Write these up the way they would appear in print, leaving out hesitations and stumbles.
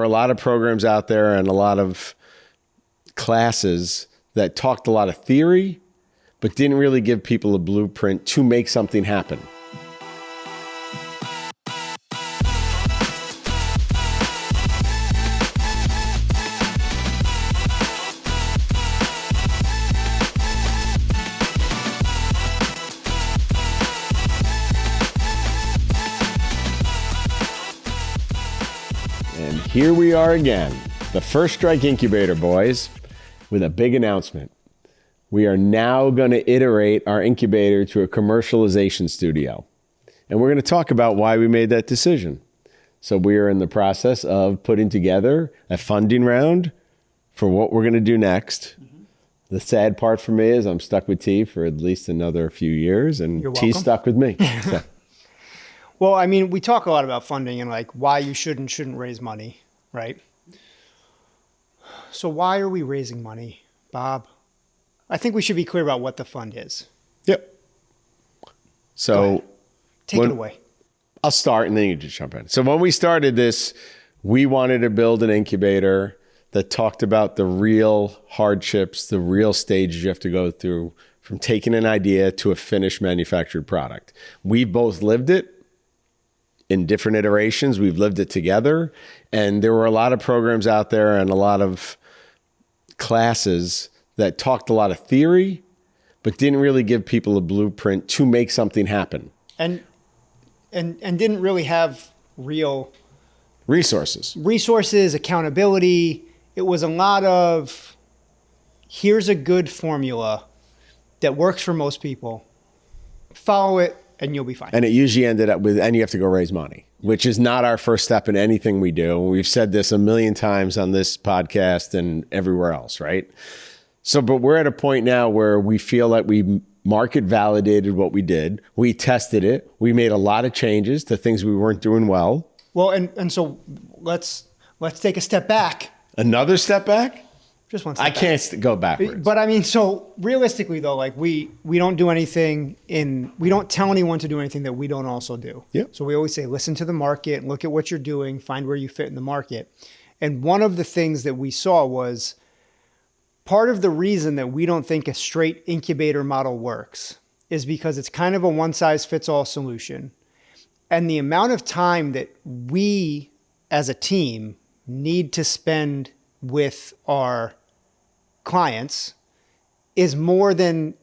were a lot of programs out there and a lot of classes that talked a lot of theory, but didn't really give people a blueprint to make something happen. And here we are again, the First Strike Incubator boys, with a big announcement. We are now going to iterate our incubator to a commercialization studio. And we're going to talk about why we made that decision. So we are in the process of putting together a funding round for what we're going to do next. The sad part for me is I'm stuck with T for at least another few years, and T's stuck with me. So. Well, I mean, we talk a lot about funding and like why you should and shouldn't raise money, right? So why are we raising money, Bob? I think we should be clear about what the fund is. Yep. So take it away. I'll start and then you just jump in. So when we started this, we wanted to build an incubator that talked about the real hardships, the real stages you have to go through from taking an idea to a finished manufactured product. We both lived it in different iterations. We've lived it together. And there were a lot of programs out there and a lot of classes that talked a lot of theory, but didn't really give people a blueprint to make something happen. And didn't really have real resources, accountability. It was a lot of, here's a good formula that works for most people. Follow it and you'll be fine. And it usually ended up with, and you have to go raise money, which is not our first step in anything we do. We've said this a million times on this podcast and everywhere else, right? So, but we're at a point now where we feel like we market validated what we did. We tested it. We made a lot of changes to things we weren't doing well. Well, and so let's take a step back. Another step back? Just one step back. I can't go backwards. But I mean, so realistically though, like we don't do anything we don't tell anyone to do anything that we don't also do. Yep. So we always say, listen to the market, look at what you're doing, find where you fit in the market. And one of the things that we saw was part of the reason that we don't think a straight incubator model works is because it's kind of a one-size-fits-all solution. And the amount of time that we as a team need to spend with our clients is more than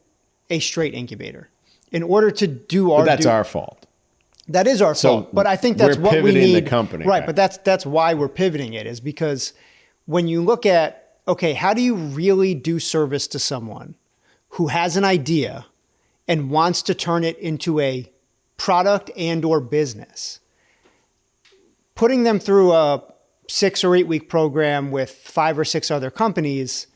a straight incubator. In order to do our... But that's our fault. That is our fault. But I think that's what we need. We're pivoting the company. Right, but that's why we're pivoting it, is because when you look at, okay, how do you really do service to someone who has an idea and wants to turn it into a product and or business? Putting them through a 6 or 8 week program with 5 or 6 other companies,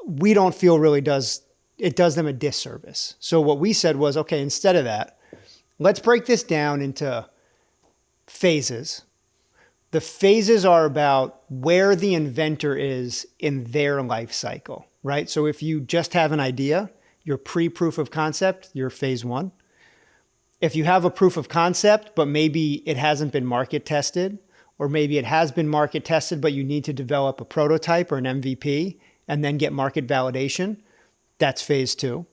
we don't feel really does them a disservice. So what we said was, okay, instead of that, let's break this down into phases. The phases are about where the inventor is in their life cycle, right? So if you just have an idea, your pre-proof of concept, you're phase 1. If you have a proof of concept, but maybe it hasn't been market tested, or maybe it has been market tested, but you need to develop a prototype or an MVP and then get market validation, that's phase 2.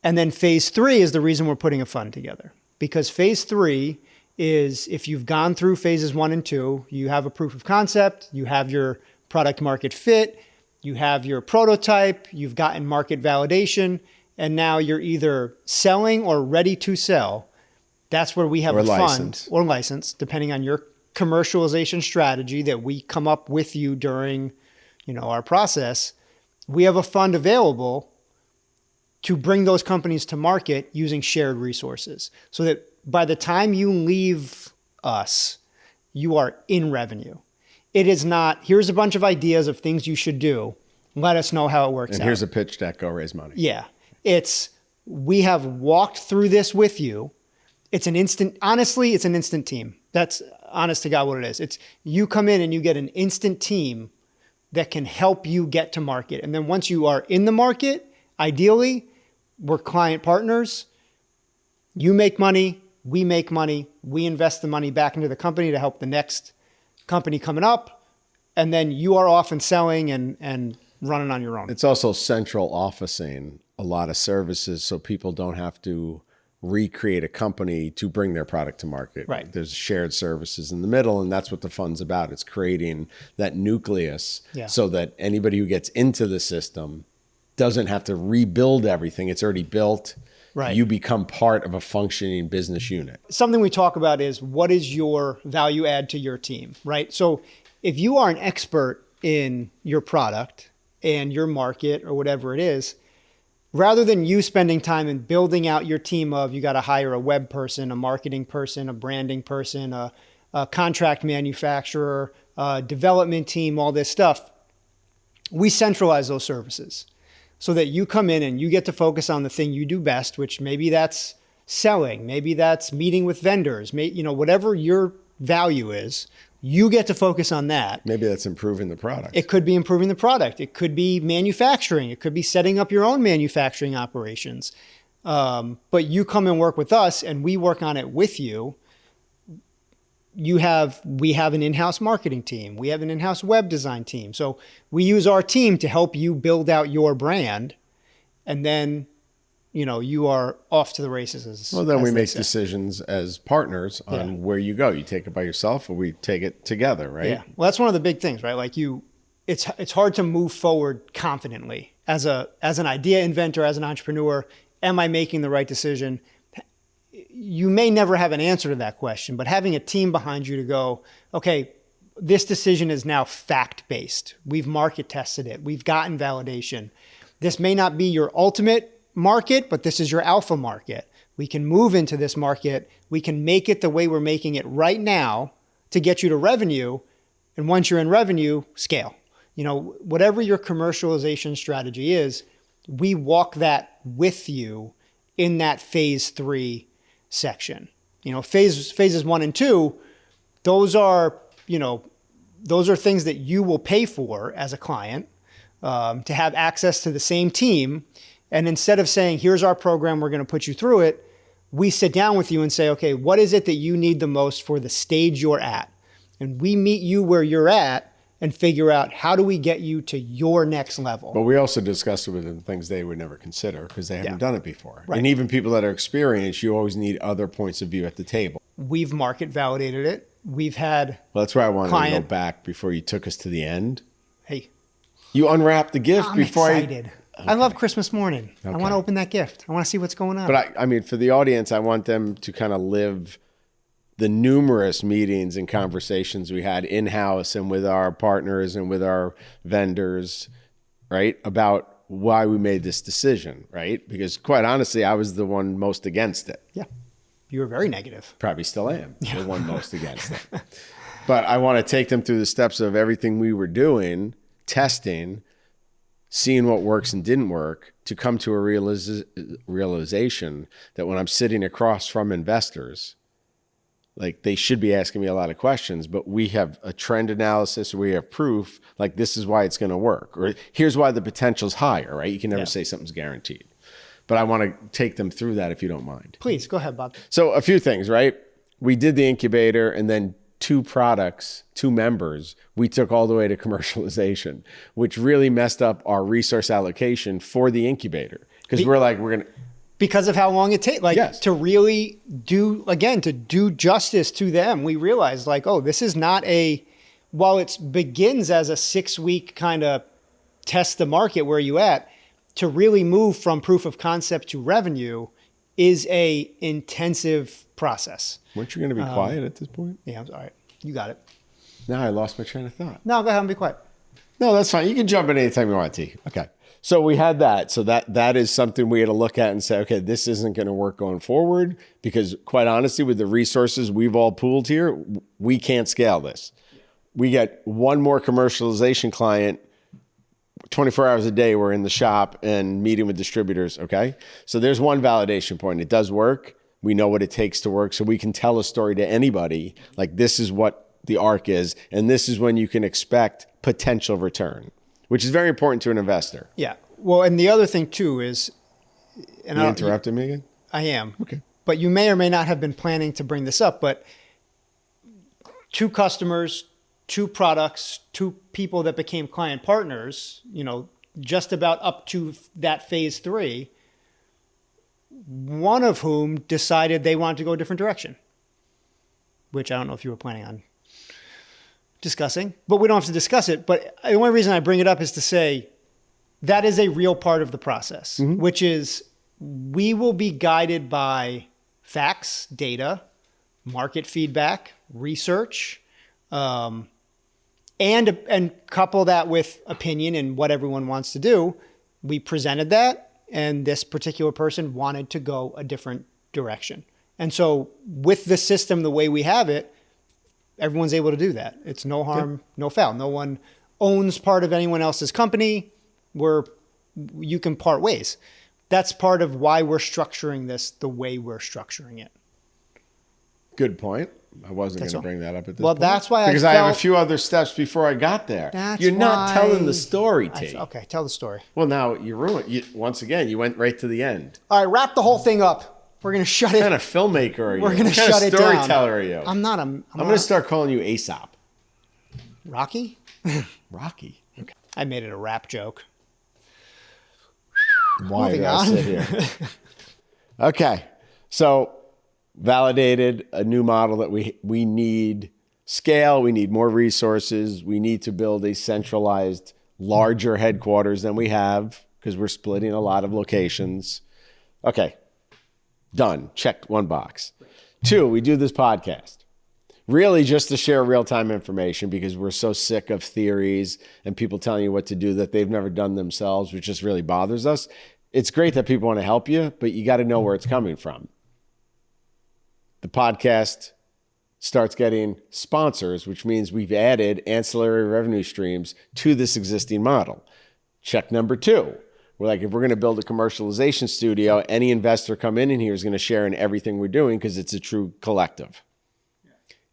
And then phase 3 is the reason we're putting a fund together. Because phase 3 is, if you've gone through phases 1 and 2, you have a proof of concept, you have your product market fit, you have your prototype, you've gotten market validation, and now you're either selling or ready to sell. That's where we have a fund or license, depending on your commercialization strategy that we come up with you during, our process. We have a fund available to bring those companies to market using shared resources, so that by the time you leave us, you are in revenue. It is not, here's a bunch of ideas of things you should do. Let us know how it works out. And here's a pitch deck, go raise money. Yeah. It's, we have walked through this with you. It's an instant team. That's honest to God what it is. It's, you come in and you get an instant team that can help you get to market. And then once you are in the market, ideally, we're client partners. You make money, we make money, we invest the money back into the company to help the next company coming up, and then you are off and selling and running on your own. It's also central officing a lot of services so people don't have to recreate a company to bring their product to market. Right. There's shared services in the middle, and that's what the fund's about. It's creating that nucleus so that anybody who gets into the system doesn't have to rebuild everything. It's already built. Right. You become part of a functioning business unit. Something we talk about is what is your value add to your team, right? So if you are an expert in your product and your market or whatever it is, rather than you spending time in building out your team of, you got to hire a web person, a marketing person, a branding person, a contract manufacturer, a development team, all this stuff, we centralize those services so that you come in and you get to focus on the thing you do best, which maybe that's selling, maybe that's meeting with vendors, whatever your value is, you get to focus on that. Maybe that's improving the product. It could be improving the product. It could be manufacturing. It could be setting up your own manufacturing operations. But you come and work with us and we work on it with you. We have an in-house marketing team. We have an in-house web design team. So we use our team to help you build out your brand. And then, you are off to the races. Well, then we make decisions as partners on where you go. You take it by yourself or we take it together, right? Yeah. Well, that's one of the big things, right? Like it's hard to move forward confidently as an idea inventor, as an entrepreneur. Am I making the right decision? You may never have an answer to that question, but having a team behind you to go, okay, this decision is now fact-based. We've market tested it. We've gotten validation. This may not be your ultimate market, but this is your alpha market. We can move into this market. We can make it the way we're making it right now to get you to revenue. And once you're in revenue, scale. Whatever your commercialization strategy is, we walk that with you in that phase 3 section. Phases 1 and 2, those are things that you will pay for as a client to have access to the same team. And instead of saying, here's our program, we're going to put you through it, we sit down with you and say, okay, what is it that you need the most for the stage you're at? And we meet you where you're at and figure out how do we get you to your next level. But we also discussed it with them things they would never consider because they haven't done it before. Right. And even people that are experienced, you always need other points of view at the table. We've market validated it. We've had that's why I wanted to go back before you took us to the end. Hey. You unwrapped the gift I'm before excited. I love Christmas morning. Okay. I want to open that gift. I want to see what's going on. But I mean, for the audience, I want them to kind of live the numerous meetings and conversations we had in-house and with our partners and with our vendors, right? About why we made this decision, right? Because quite honestly, I was the one most against it. Yeah. You were very negative. Probably still am the one most against it. But I want to take them through the steps of everything we were doing, testing, seeing what works and didn't work, to come to a realization that when I'm sitting across from investors, like they should be asking me a lot of questions, but we have a trend analysis, or we have proof, like this is why it's going to work, or here's why the potential's higher, right? You can never say something's guaranteed. But I want to take them through that if you don't mind. Please, go ahead, Bob. So a few things, right? We did the incubator and then 2 products, 2 members, we took all the way to commercialization, which really messed up our resource allocation for the incubator. Because we're going to... Because of how long it takes, to really do justice to them, we realized this is not while it begins as a 6-week kind of test the market where you at, to really move from proof of concept to revenue is a intensive process. Weren't you going to be quiet at this point? Yeah, I'm sorry. You got it. Now I lost my train of thought. No, go ahead and be quiet. No, that's fine. You can jump in anytime you want, T. Okay. So we had that. So that is something we had to look at and say, okay, this isn't going to work going forward because quite honestly, with the resources we've all pooled here, we can't scale this. We get one more commercialization client 24 hours a day. We're in the shop and meeting with distributors. Okay. So there's one validation point. It does work. We know what it takes to work. So we can tell a story to anybody. Like this is what the arc is. And this is when you can expect potential return, which is very important to an investor. Yeah. Well, and the other thing too is... And you interrupted me again? I am. Okay. But you may or may not have been planning to bring this up, but 2 customers, 2 products, 2 people that became client partners, just about up to that phase 3, one of whom decided they wanted to go a different direction, which I don't know if you were planning on discussing, but we don't have to discuss it. But the only reason I bring it up is to say that is a real part of the process, which is we will be guided by facts, data, market feedback, research, and couple that with opinion and what everyone wants to do. We presented that, and this particular person wanted to go a different direction. And so with the system the way we have it, everyone's able to do that. It's no harm, no foul. No one owns part of anyone else's company where you can part ways. That's part of why we're structuring this the way we're structuring it. Good point. I wasn't going to bring that up at this point. Well, that's why because I have a few other steps before I got there. You're not telling the story, T. Okay, tell the story. Well, now you ruined. Once again, you went right to the end. All right, wrap the whole thing up. We're going to shut it. What kind of filmmaker are you? We're going to shut it down. What kind of storyteller are you? I'm not. I'm going to start calling you Aesop. Rocky? Rocky. Okay. I made it a rap joke. Why did I sit here? Okay. So validated a new model that we need scale. We need more resources. We need to build a centralized, larger headquarters than we have because we're splitting a lot of locations. Okay. Done. Checked one box. 2, we do this podcast. Really just to share real-time information because we're so sick of theories and people telling you what to do that they've never done themselves, which just really bothers us. It's great that people want to help you, but you got to know where it's coming from. The podcast starts getting sponsors, which means we've added ancillary revenue streams to this existing model. Check number 2. We're like, if we're going to build a commercialization studio, any investor come in here is going to share in everything we're doing because it's a true collective.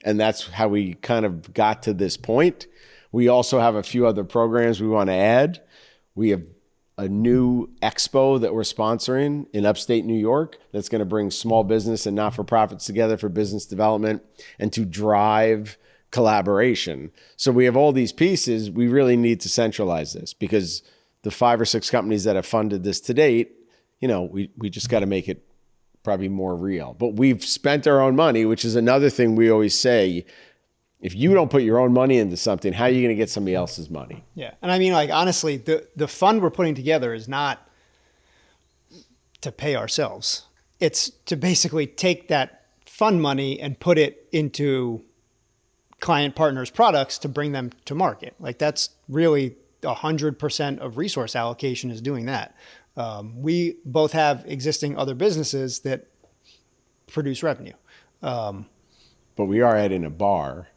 And that's how we kind of got to this point. We also have a few other programs we want to add. We have a new expo that we're sponsoring in upstate New York that's going to bring small business and not-for-profits together for business development and to drive collaboration. So we have all these pieces. We really need to centralize this because the 5 or 6 companies that have funded this to date, we just got to make it probably more real. But we've spent our own money, which is another thing we always say. If you don't put your own money into something, how are you going to get somebody else's money? Yeah. And I mean, honestly, the fund we're putting together is not to pay ourselves. It's to basically take that fund money and put it into client partners' products to bring them to market. That's really 100% of resource allocation is doing that. We both have existing other businesses that produce revenue. But we are adding a bar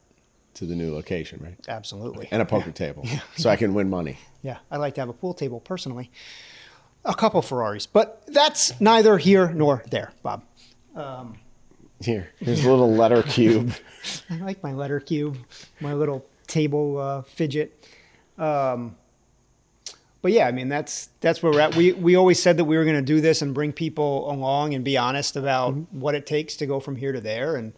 to the new location, right? Absolutely. And a poker table, so I can win money. Yeah, I'd like to have a pool table personally. A couple Ferraris, but that's neither here nor there, Bob. Here's a little letter cube. I like my letter cube, my little table fidget. But yeah, I mean, that's where we're at. We always said that we were going to do this and bring people along and be honest about what it takes to go from here to there. And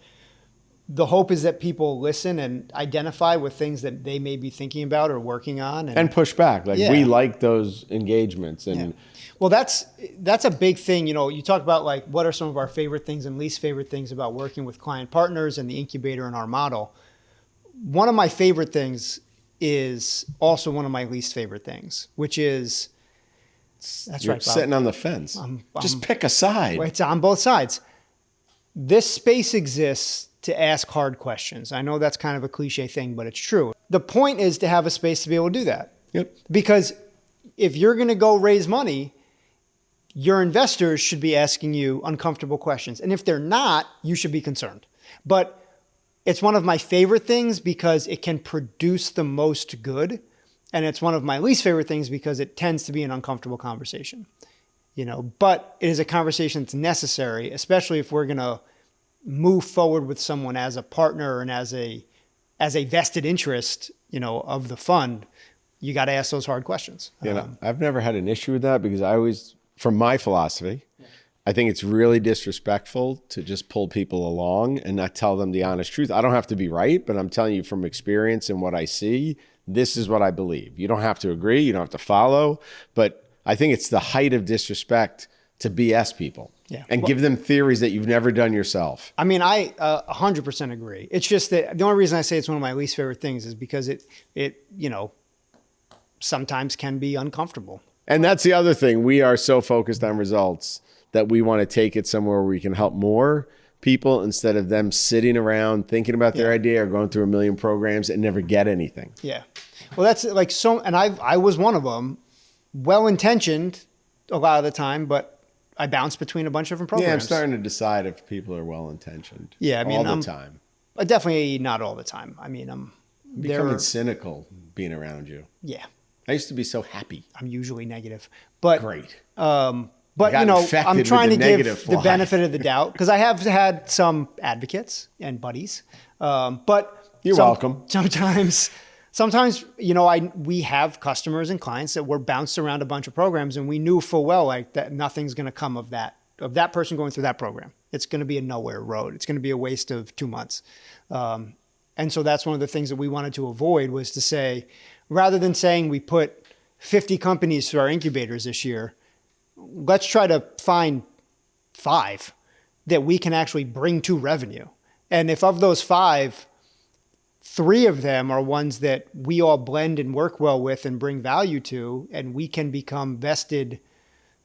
the hope is that people listen and identify with things that they may be thinking about or working on. And push back. We like those engagements. And Well, that's a big thing. You talk about what are some of our favorite things and least favorite things about working with client partners and the incubator in our model. One of my favorite things is also one of my least favorite things, which is, you're right, Bob. Sitting on the fence. Just pick a side. It's on both sides. This space exists to ask hard questions. I know that's kind of a cliche thing, but it's true. The point is to have a space to be able to do that. Yep. Because if you're going to go raise money, your investors should be asking you uncomfortable questions. And if they're not, you should be concerned. But it's one of my favorite things because it can produce the most good. And it's one of my least favorite things because it tends to be an uncomfortable conversation. But it is a conversation that's necessary, especially if we're going to move forward with someone as a partner and as a vested interest, of the fund. You got to ask those hard questions. I've never had an issue with that because I always, from my philosophy, I think it's really disrespectful to just pull people along and not tell them the honest truth. I don't have to be right, but I'm telling you from experience and what I see, this is what I believe. You don't have to agree. You don't have to follow. But I think it's the height of disrespect to BS people and give them theories that you've never done yourself. I mean, I 100% agree. It's just that the only reason I say it's one of my least favorite things is because it sometimes can be uncomfortable. And that's the other thing. We are so focused on results that we want to take it somewhere where we can help more people instead of them sitting around thinking about their idea or going through a million programs and never get anything. Yeah. Well, that's like so, and I was one of them, well-intentioned a lot of the time, but I bounced between a bunch of different programs. Yeah, I'm starting to decide if people are well-intentioned. Yeah, I mean, all the time. Definitely not all the time. I mean, I'm becoming cynical being around you. Yeah. I used to be so happy. I'm usually negative, but great. But I'm trying to give the benefit of the doubt because I have had some advocates and buddies. But you're welcome. Sometimes, we have customers and clients that were bounced around a bunch of programs, and we knew full well like that nothing's going to come of that person going through that program. It's going to be a nowhere road. It's going to be a waste of 2 months. And so that's one of the things that we wanted to avoid was to say, rather than saying we put 50 companies through our incubators this year, let's try to find 5 that we can actually bring to revenue. And if of those 5, 3 of them are ones that we all blend and work well with and bring value to, and we can become vested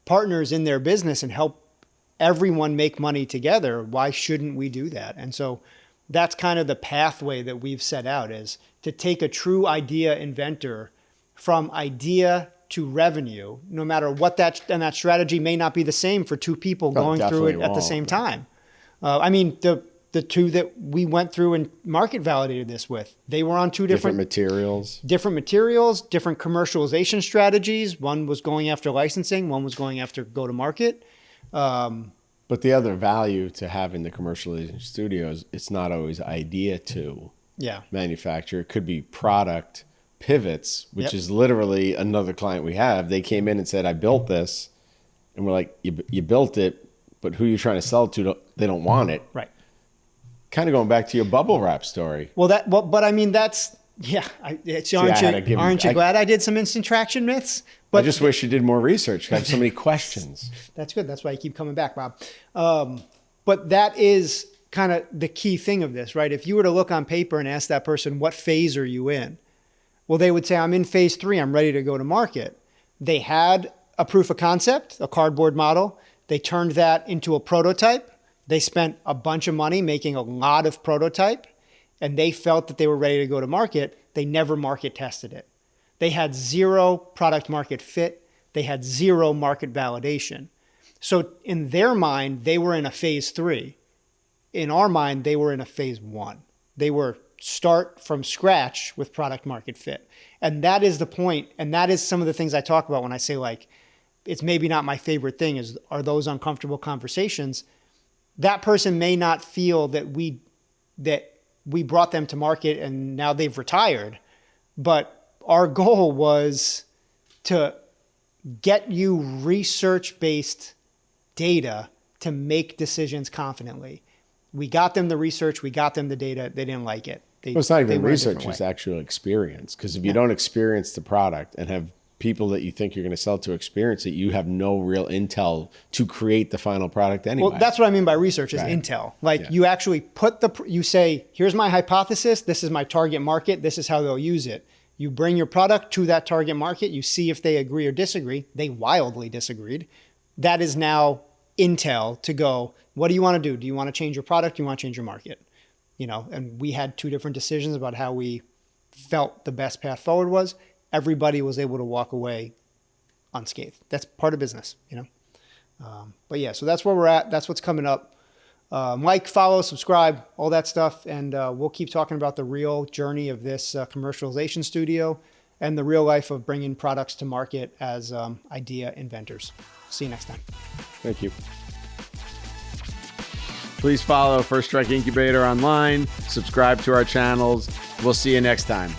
partners in their business and help everyone make money together, why shouldn't we do that? And so that's kind of the pathway that we've set out, is to take a true idea inventor from idea to revenue, no matter what that strategy may not be the same for 2 people going through it at the same time. I mean, the 2 that we went through and market validated this with, they were on 2 different materials, different commercialization strategies. One was going after licensing, one was going after go to market. But the other value to having the commercialization studios, it's not always idea to manufacture. It could be product pivots, which is literally another client we have. They came in and said, I built this. And we're like, you built it, but who you're trying to sell it to, they don't want it. Right. Kind of going back to your bubble wrap story. But I mean, that's, aren't you glad I did some instant traction myths? But I just wish you did more research. I have so many questions. That's good. That's why you keep coming back, Bob. But that is kind of the key thing of this, right? If you were to look on paper and ask that person, what phase are you in? Well, they would say, I'm in phase 3. I'm ready to go to market. They had a proof of concept, a cardboard model. They turned that into a prototype. They spent a bunch of money making a lot of prototype, and they felt that they were ready to go to market. They never market tested it. They had 0 product market fit. They had 0 market validation. So in their mind, they were in a phase 3. In our mind, they were in a phase 1. They were start from scratch with product market fit. And that is the point. And that is some of the things I talk about when I say, like, it's maybe not my favorite thing are those uncomfortable conversations. That person may not feel that we brought them to market and now they've retired. But our goal was to get you research-based data to make decisions confidently. We got them the research, we got them the data, they didn't like it. It's not even research, it's actual experience. Because if you don't experience the product and have people that you think you're going to sell to experience it, you have no real intel to create the final product anyway. Well, that's what I mean by research is intel. Like you actually you say, here's my hypothesis, this is my target market, this is how they'll use it. You bring your product to that target market, you see if they agree or disagree. They wildly disagreed. That is now intel to go, what do you want to do? Do you want to change your product? Do you want to change your market? And we had 2 different decisions about how we felt the best path forward was. Everybody was able to walk away unscathed. That's part of business, But yeah, so that's where we're at. That's what's coming up. Like, follow, subscribe, all that stuff. And we'll keep talking about the real journey of this commercialization studio and the real life of bringing products to market as idea inventors. See you next time. Thank you. Please follow First Strike Incubator online, subscribe to our channels. We'll see you next time.